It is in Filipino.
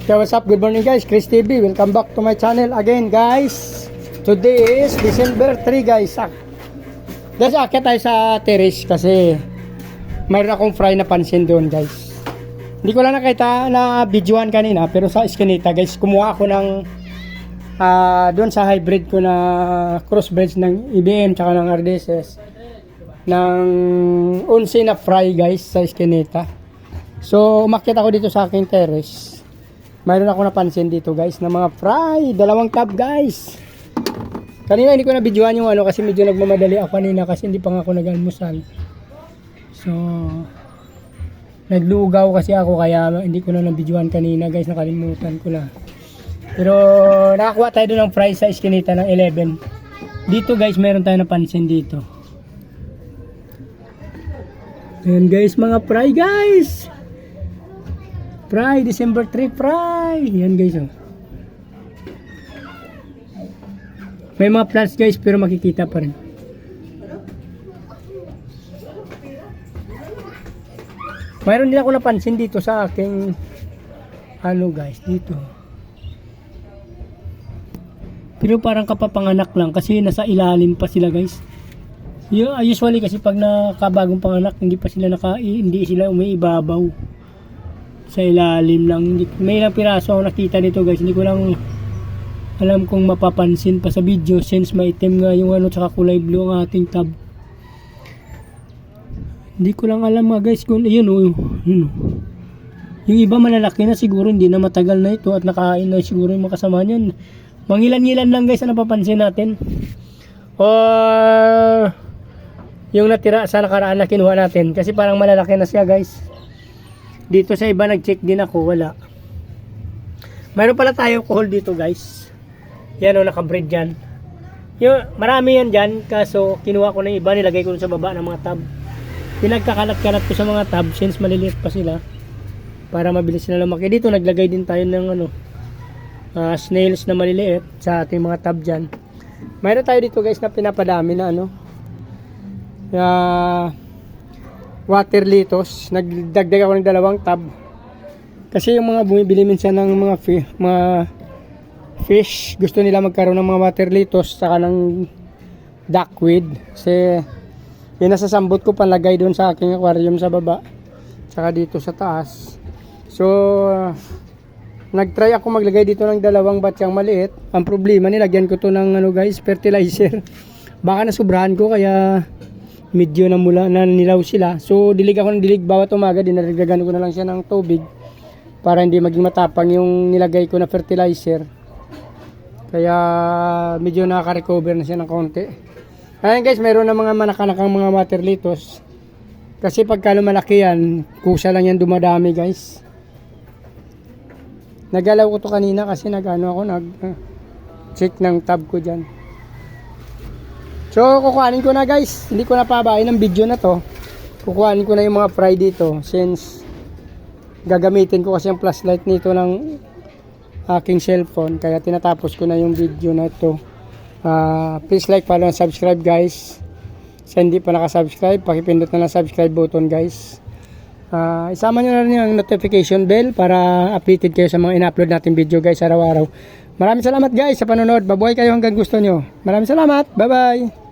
Okay, what's up? Good morning guys, Chris TV. Welcome back to my channel again guys. Today is December 3 guys. Guys, akit tayo sa terrace kasi mayroon akong fry na pansin doon guys. Hindi ko lang nakita na videoan kanina pero sa Eskinita guys, kumuha ako ng doon sa hybrid ko na crossbreeds ng IBM tsaka ng RDSS ng 11 na fry guys sa Eskinita. So umakyat ako dito sa aking terrace. Mayroon ako napansin dito guys na mga fry, dalawang tab guys. Kanina hindi ko na videoan yung kasi medyo nagmamadali ako kanina kasi hindi pa nga ako nag-almusal. So naglugaw kasi ako kaya hindi ko na nabidyoan kanina guys, nakalimutan ko na. Pero nakakuha tayo doon ng fry sa Eskinita ng 11. Dito guys mayroon tayo napansin dito. Ayan guys, mga fry guys. Fry, December 3 fry. Yan guys oh. May mga plants guys pero makikita pa rin. Mayroon din ako napansin dito sa aking guys dito. Pero parang kapapanganak lang kasi nasa ilalim pa sila guys. Usually kasi pag nakabagong panganak hindi sila umiibabaw. Sa ilalim lang. May ilang piraso ako nakita nito guys. Hindi ko lang alam kung mapapansin pa sa video since maitim nga yung tsaka kulay blue ang ating tab. Hindi ko lang alam guys kung yun. Yung iba malalaki na siguro, hindi na matagal na ito at nakain na siguro yung makasama niyan. Mangilan-ngilan lang guys ang napapansin natin. Or yung natira sa nakaraan na kinuha natin kasi parang malalaki na siya guys. Dito sa iba nag-check din ako, wala. Mayroon pala tayong kohol dito guys. Yan nakabreed dyan. Marami yan dyan, kaso kinuha ko ng iba, nilagay ko sa baba ng mga tab. Pinagkakalat-kalat ko sa mga tab since maliliit pa sila. Para mabilis na lumaki. Dito naglagay din tayo ng snails na maliliit sa ating mga tab dyan. Mayroon tayo dito guys na pinapadami na water litos. Nagdagdag ako ng dalawang tab kasi yung mga bumibili minsan ng mga fish gusto nila magkaroon ng mga water litos saka ng duckweed kasi yung nasasambot ko panlagay doon sa aking aquarium sa baba saka dito sa taas. So nagtry ako maglagay dito ng dalawang batchang maliit. Ang problema nilagyan ko to ng guys, fertilizer. Baka nasubrahan ko kaya medyo nilaw sila. So dilig ako ng dilig bawat umaga, dinaragdagan ko na lang siya ng tubig para hindi maging matapang yung nilagay ko na fertilizer. Kaya medyo nakaka-recover na siya ng konti. Ayan guys, mayroon na mga manakanakang mga water litos. Kasi pagka lumalaki yan, kusa lang yan dumadami guys. Nagalaw ko to kanina kasi nag-check ng tab ko dyan. So kukuhanin ko na guys, hindi ko na pabain ng video na to. Kukuhanin ko na yung mga fry dito since gagamitin ko kasi ang flashlight nito ng aking cellphone, kaya tinatapos ko na yung video na ito. Please like, follow, and subscribe guys. Sa hindi pa nakasubscribe, pakipindot na lang subscribe button guys. Isama nyo na rin yung notification bell para updated kayo sa mga in-upload natin video guys araw-araw. Maraming salamat guys sa panonood. Babuhay kayo hanggang gusto nyo. Maraming salamat. Bye bye.